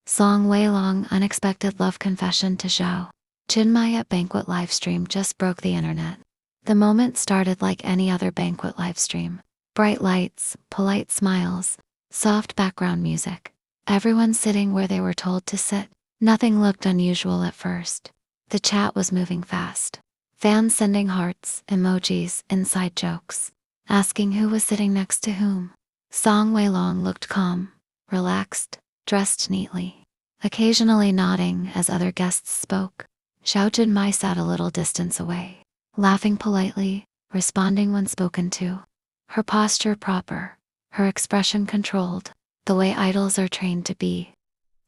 Song Weilong unexpected love confession to Zhao Jinmai at banquet livestream just broke the internet. The moment started like any other banquet livestream. Bright lights, polite smiles, soft background music. Everyone sitting where they were told to sit. Nothing looked unusual at first. The chat was moving fast. Fans sending hearts, emojis, inside jokes, asking who was sitting next to whom. Song Weilong looked calm, relaxed, dressed neatly, occasionally nodding as other guests spoke. Zhao Jinmai sat a little distance away, laughing politely, responding when spoken to. Her posture proper, her expression controlled, the way idols are trained to be.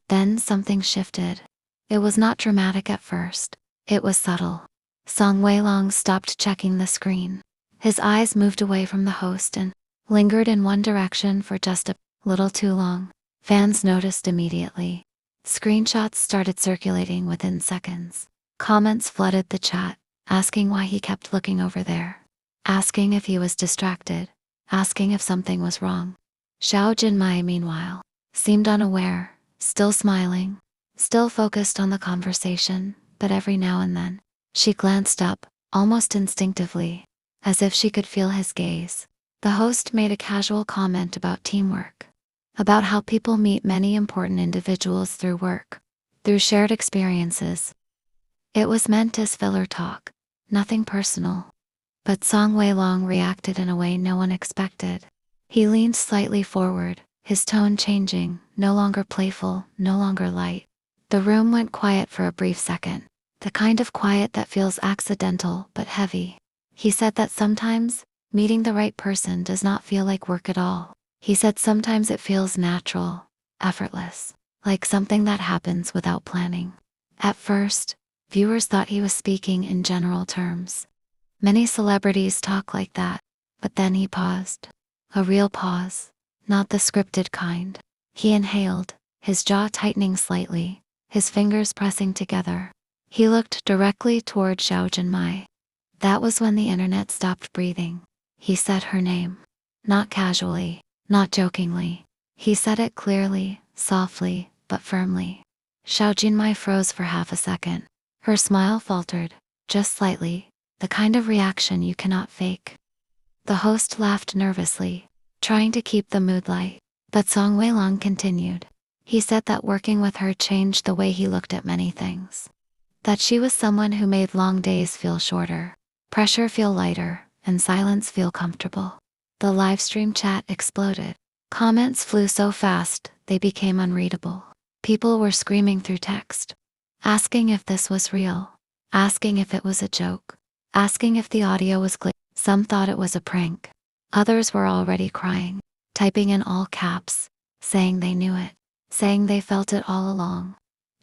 Then something shifted. It was not dramatic at first. It was subtle. Song Weilong stopped checking the screen. His eyes moved away from the host and lingered in one direction for just a little too long. Fans noticed immediately. Screenshots started circulating within seconds. Comments flooded the chat, asking why he kept looking over there, asking if he was distracted, asking if something was wrong. Zhao Jinmai, meanwhile, seemed unaware, still smiling, still focused on the conversation, but every now and then, she glanced up, almost instinctively, as if she could feel his gaze. The host made a casual comment about teamwork, about how people meet many important individuals through work, through shared experiences. It was meant as filler talk, nothing personal. But Song Weilong reacted in a way no one expected. He leaned slightly forward, his tone changing, no longer playful, no longer light. The room went quiet for a brief second, the kind of quiet that feels accidental but heavy. He said that sometimes, meeting the right person does not feel like work at all. He said sometimes it feels natural, effortless, like something that happens without planning. At first, viewers thought he was speaking in general terms. Many celebrities talk like that, but then he paused. A real pause, not the scripted kind. He inhaled, his jaw tightening slightly, his fingers pressing together. He looked directly toward Zhao Jinmai. That was when the internet stopped breathing. He said her name. Not casually, not jokingly. He said it clearly, softly, but firmly. Zhao Jinmai froze for half a second. Her smile faltered, just slightly, the kind of reaction you cannot fake. The host laughed nervously, trying to keep the mood light, but Song Weilong continued. He said that working with her changed the way he looked at many things. That she was someone who made long days feel shorter, pressure feel lighter, and silence feel comfortable. The livestream chat exploded. Comments flew so fast, they became unreadable. People were screaming through text, asking if this was real, asking if it was a joke, asking if the audio was glitched. Some thought it was a prank. Others were already crying, typing in all caps, saying they knew it, saying they felt it all along.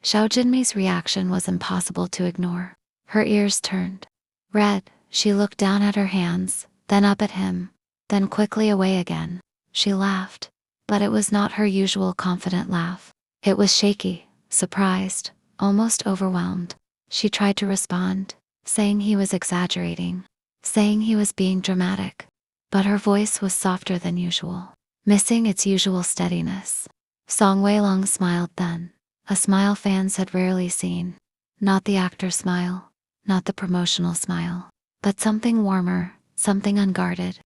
Zhao Jinmai's reaction was impossible to ignore. Her ears turned red. She looked down at her hands, then up at him, then quickly away again. She laughed, but it was not her usual confident laugh. It was shaky, surprised, almost overwhelmed. She tried to respond, saying he was exaggerating, saying he was being dramatic, but her voice was softer than usual, missing its usual steadiness. Song Weilong smiled then, a smile fans had rarely seen. Not the actor smile, not the promotional smile, but something warmer, something unguarded.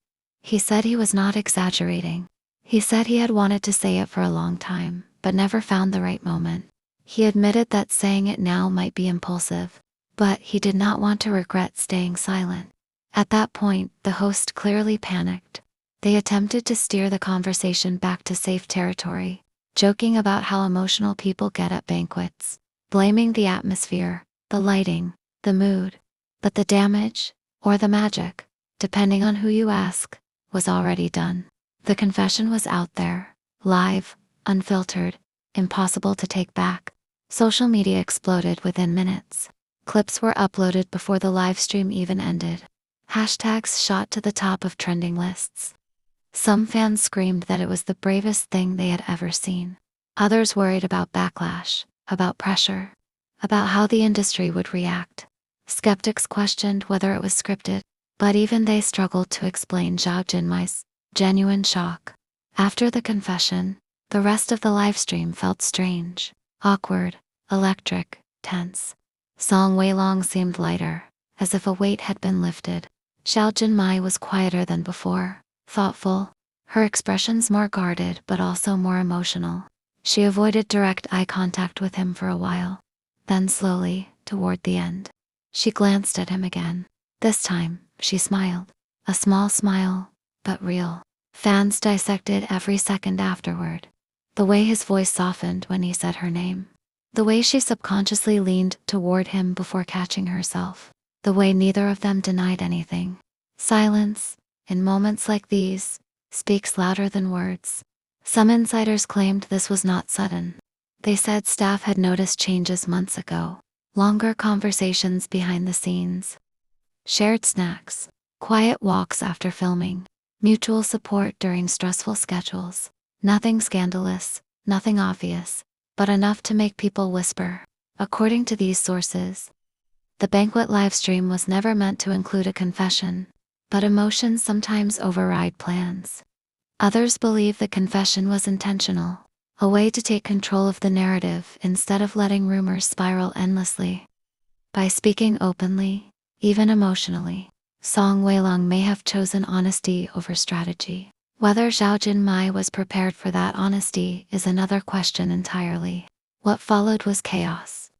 He said he was not exaggerating. He said he had wanted to say it for a long time, but never found the right moment. He admitted that saying it now might be impulsive, but he did not want to regret staying silent. At that point, the host clearly panicked. They attempted to steer the conversation back to safe territory, joking about how emotional people get at banquets, blaming the atmosphere, the lighting, the mood. But the damage, or the magic, depending on who you ask, was already done. The confession was out there, live, unfiltered, impossible to take back. Social media exploded within minutes. Clips were uploaded before the live stream even ended. Hashtags shot to the top of trending lists. Some fans screamed that it was the bravest thing they had ever seen. Others worried about backlash, about pressure, about how the industry would react. Skeptics questioned whether it was scripted, but even they struggled to explain Zhao Jinmai's genuine shock. After the confession, the rest of the livestream felt strange. Awkward, electric, tense. Song Weilong seemed lighter, as if a weight had been lifted. Zhao Jinmai was quieter than before, thoughtful, her expressions more guarded but also more emotional. She avoided direct eye contact with him for a while. Then slowly, toward the end, she glanced at him again. This time, she smiled. A small smile, but real. Fans dissected every second afterward. The way his voice softened when he said her name. The way she subconsciously leaned toward him before catching herself. The way neither of them denied anything. Silence, in moments like these, speaks louder than words. Some insiders claimed this was not sudden. They said staff had noticed changes months ago. Longer conversations behind the scenes. Shared snacks. Quiet walks after filming. Mutual support during stressful schedules. Nothing scandalous, nothing obvious, but enough to make people whisper. According to these sources, the banquet livestream was never meant to include a confession, but emotions sometimes override plans. Others believe the confession was intentional, a way to take control of the narrative instead of letting rumors spiral endlessly. By speaking openly, even emotionally, Song Weilong may have chosen honesty over strategy. Whether Zhao Jinmai was prepared for that honesty is another question entirely. What followed was chaos.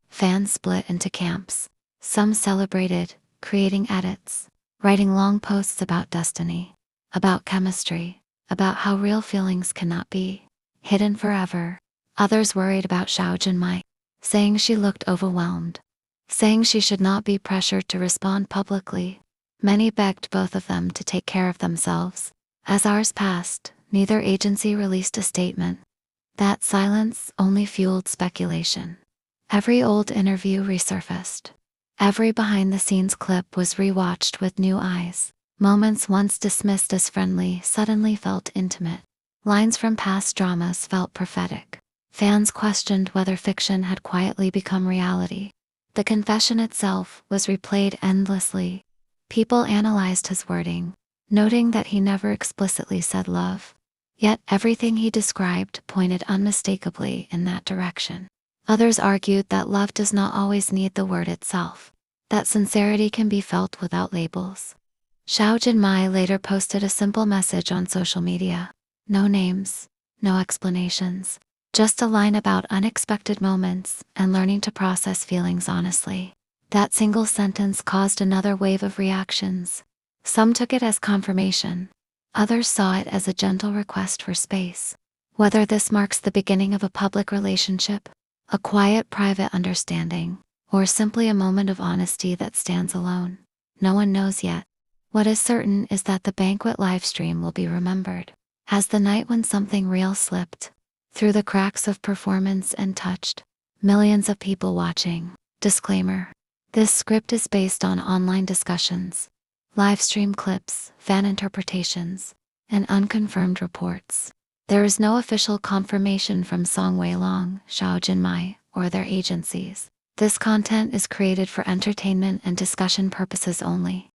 Fans split into camps. Some celebrated, creating edits, writing long posts about destiny, about chemistry, about how real feelings cannot be hidden forever. Others worried about Zhao Jinmai, saying she looked overwhelmed, saying she should not be pressured to respond publicly. Many begged both of them to take care of themselves. As hours passed, neither agency released a statement. That silence only fueled speculation. Every old interview resurfaced. Every behind-the-scenes clip was rewatched with new eyes. Moments once dismissed as friendly suddenly felt intimate. Lines from past dramas felt prophetic. Fans questioned whether fiction had quietly become reality. The confession itself was replayed endlessly. People analyzed his wording, noting that he never explicitly said love. Yet everything he described pointed unmistakably in that direction. Others argued that love does not always need the word itself, that sincerity can be felt without labels. Zhao Jinmai later posted a simple message on social media. No names, no explanations, just a line about unexpected moments and learning to process feelings honestly. That single sentence caused another wave of reactions. Some took it as confirmation. Others saw it as a gentle request for space. Whether this marks the beginning of a public relationship, a quiet private understanding, or simply a moment of honesty that stands alone, no one knows yet. What is certain is that the banquet livestream will be remembered as the night when something real slipped through the cracks of performance and touched millions of people watching. Disclaimer: this script is based on online discussions, live stream clips, fan interpretations, and unconfirmed reports. There is no official confirmation from Song Weilong, Zhao Jinmai, or their agencies. This content is created for entertainment and discussion purposes only.